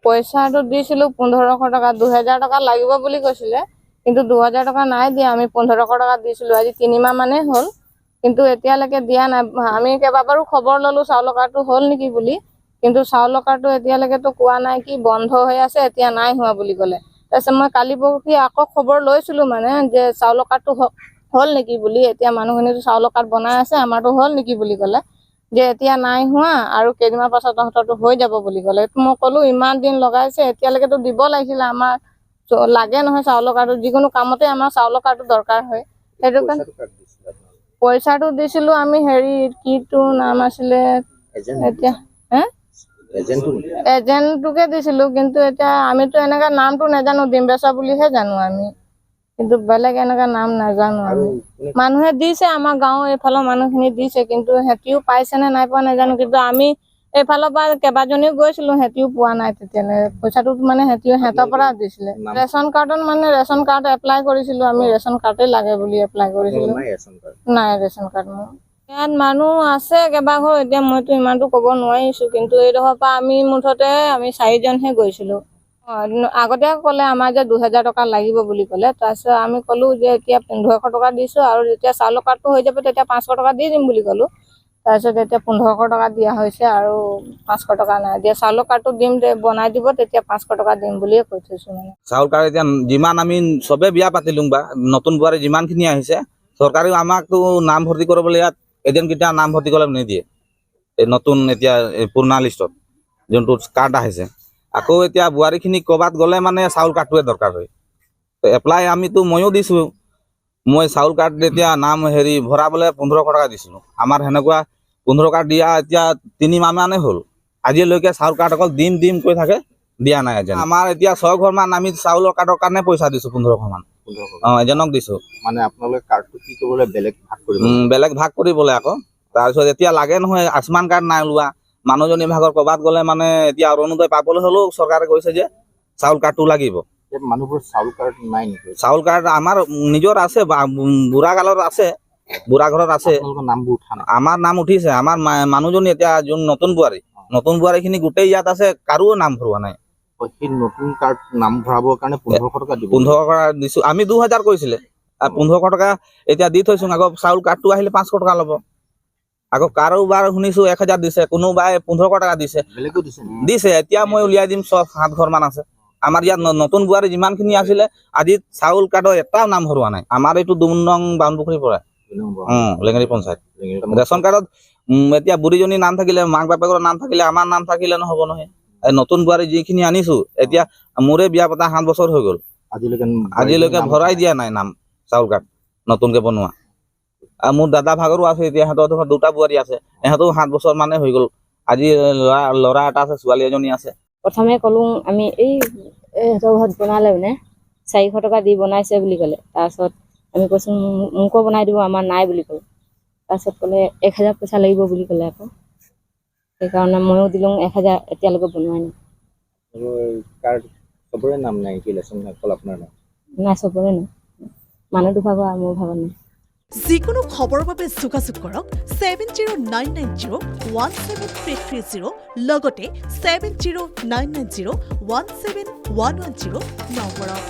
পইচাটো দিছিলো 1500 টাকা 2000 টাকা লাগিব বুলি কৈছিলে কিন্তু 2000 টাকা নাই দিয়া আমি 1500 টাকা দিছিলো আজি 3 মাহ মানে হল কিন্তু এতিয়ালৈকে দিয়া নাই আমি কেবাবাৰো খবৰ ললো চাউল কাৰ্ডটো হল নেকি বুলি কিন্তু চাউল কাৰ্ডটো এতিয়ালৈকে তো কোৱা নাই কি বন্ধ হৈ আছে এতিয়া নাই হোৱা বুলি ক'লে তাৰপিছত মই কালি পৰহি আকৌ খবৰ লৈছিলো মানে যে চাউল কাৰ্ডটো হল নেকি বুলি এতিয়া মানুহখিনিতো চাউল কাৰ্ড বনাই আছে আমাৰতো হল নেকি বুলি ক'লে যে এতিয়া নাই হোৱা আৰু কেইদিনমান পাছত তহঁতৰটো হৈ যাব বুলি ক'লে মই ক'লো ইমান দিন লগাইছে এতিয়ালৈকে তো দিব লাগিছিল আমাৰ লাগে নহয় চাউল কাৰ্ডটো যিকোনো কামতে আমাৰ চাউল কাৰ্ডটো দৰকাৰ হয় সেইটো কাৰণে পইচাটো দিছিলো আমি হেৰি কিটো নাম আছিলে এতিয়া এজেন্টটোকে দিছিলো কিন্তু এতিয়া আমিতো এনেকা নামটো নাজানো ডিম্বেশ্বৰ বুলিহে জানো আমি কিন্তু বেলেগ এনেকা নাম নাজানো আমি মানুহে দিছে আমাৰ গাঁও এইফালৰ মানুহখিনি দিছে কিন্তু হেতিও পাইছে নে নাই পোৱা নাজানো কিন্তু আমি এইফালৰ পৰা কেইবাজনীও গৈছিলো হেতিও পোৱা নাই তেতিয়ালে পইচাটো মানে হেতৰ পৰা দিছিলে ৰেচন কাৰ্ডত মানে ৰেচন কাৰ্ড এপ্লাই কৰিছিলো আমি ৰেচন কাৰ্ডে লাগে বুলি এপ্লাই কৰিছিলো নাই ৰেচন কাৰ্ড মোৰ ইয়াত মানুহ আছে কেইবাঘৰ এতিয়া মইতো ইমানটো ক'ব নোৱাৰিছো কিন্তু এইডোখৰ পৰা আমি মুঠতে আমি 4জনহে গৈছিলো আগতে ক'লে আমাৰ যে 2000 টকা লাগিব বুলি ক'লে তাৰপিছত আমি ক'লো যে এতিয়া 1500 টকা দিছো আৰু যেতিয়া চাউল কাৰ্ডটো হৈ যাব তেতিয়া 500 টকা দি দিম বুলি ক'লো তাৰপিছত এতিয়া 1500 টকা দিয়া হৈছে আৰু 500 টকা নাই দিয়া চাউল কাৰ্ডটো দিম বনাই দিব তেতিয়া 500 টকা দিম বুলিয়ে কৈ থৈছো মানে চাউল কাৰ্ড এতিয়া যিমান আমি চবে বিয়া পাতিলো বা নতুন বোৱাৰী যিমানখিনি আহিছে চৰকাৰেও আমাকতো নাম ভৰ্তি কৰিবলৈ ইয়াত এজেণ্টকেইটা নাম ভৰ্তি কৰিবলৈ নিদিয়ে এই নতুন এতিয়া পুৰণা লিষ্টত যোনটো কাৰ্ড আহিছে আকৌ এতিয়া বোৱাৰীখিনি ক'ৰবাত গ'লে মানে চাউল কাৰ্ডটোৱে দৰকাৰ হয় এপ্লাই আমিতো ময়ো দিছোঁ মই চাউল কাৰ্ড এতিয়া নাম হেৰি ভৰাবলৈ 1500 টকা দিছিলোঁ আমাৰ সেনেকুৱা 15 কাৰ্ড দিয়া এতিয়া 3 মাহ মানে হ'ল আজিলৈকে চাউল কাৰ্ড অকল দিম কৈ থাকে দিয়া নাই এজেণ্ট আমাৰ এতিয়া 6 ঘৰমান আমি চাউলৰ কাৰ্ডৰ কাৰণে পইচা দিছোঁ 1500 মান এজনক দিছোঁ মানে আপোনালোকে কাৰ্ডটো কি কৰিবলৈ বেলেগ ভাগ কৰিবলৈ আকৌ তাৰপিছত এতিয়া লাগে নহয় আয়ুষ্মান কাৰ্ড নাই ওলোৱা মানুহজনী ভাগৰ ক'ৰবাত গ'লে মানে এতিয়া অৰুণোদয় পাবলৈ হ'লেও চৰকাৰে কৈছে যে চাউল কাৰ্ডটো লাগিব মানুহবোৰ চাউল কাৰ্ড নাই নেকি চাউল কাৰ্ড আমাৰ নিজৰ আছে বুঢ়া কালত আছে বুঢ়া ঘৰত আছে নামবোৰ উঠা নাই আমাৰ নাম উঠিছে আমাৰ মানুহজনী এতিয়া যোন নতুন বোৱাৰীখিনি গোটেই ইয়াত আছে কাৰো নাম ভৰোৱা নাই সেই নতুন কাৰ্ড নাম ভৰাবৰ কাৰণে 1500 টকা দিব 1500 টকা দিছোঁ আমি 2000 কৈছিলে 1500 টকা এতিয়া দি থৈছোঁ আকৌ চাউল কাৰ্ডটো আহিলে 500 টকা ল'ব আকৌ কাৰোবাৰ শুনিছোঁ 1000 দিছে কোনোবাই 1500 টকা দিছে এতিয়া মই উলিয়াই দিম 6-7 ঘৰমান আছে আমাৰ ইয়াত নতুন বোৱাৰী যিমানখিনি আছিলে আজি চাউল কাৰ্ডৰ এটাও নাম ভৰোৱা নাই আমাৰ এইটো 2 নং বাউনপুখুৰীৰ পৰা লেঙেৰী পঞ্চায়ত ৰেচন কাৰ্ডত এতিয়া বুঢ়ীজনীৰ নাম থাকিলে মাক বাপেকৰ নাম থাকিলে আমাৰ নাম থাকিলে নহ'ব নহয় নতুন বোৱাৰী যিখিনি আনিছোঁ এতিয়া মোৰে বিয়া পতা 7 বছৰ হৈ গ'ল আজিলৈকে ভৰাই দিয়া নাই নাম চাউল কাৰ্ড নতুনকৈ বনোৱা আৰু মোৰ দাদা ভাগৰো আছে এতিয়া সিহঁতৰ 2টা বোৱাৰী আছে ইহঁতেও 7 বছৰ মানে হৈ গ'ল আজি ল'ৰা এটা আছে ছোৱালী এজনী আছে প্ৰথমে ক'লো আমি এই সিহঁতৰ ঘৰত বনালে মানে 400 টকা দি বনাইছে বুলি ক'লে তাৰপিছত আমি কৈছোঁ মোকো বনাই দিব আমাৰ নাই বুলি ক'লে তাৰপিছত ক'লে 1000 পইচা লাগিব বুলি ক'লে আকৌ সেইকাৰণে ময়ো দিলোঁ 1000 এতিয়ালৈকে বনোৱাই নাই কাৰ্ড চবৰে নাম নাই কি ৰেচন অকল আপোনাৰ নাম নাই চবৰে নাই মানুহ দুভাগৰ আৰু মোৰ ভাগৰ নাই যিকোনো খবৰৰ বাবে যোগাযোগ কৰক 7099017330 লগতে 7099017110 নম্বৰত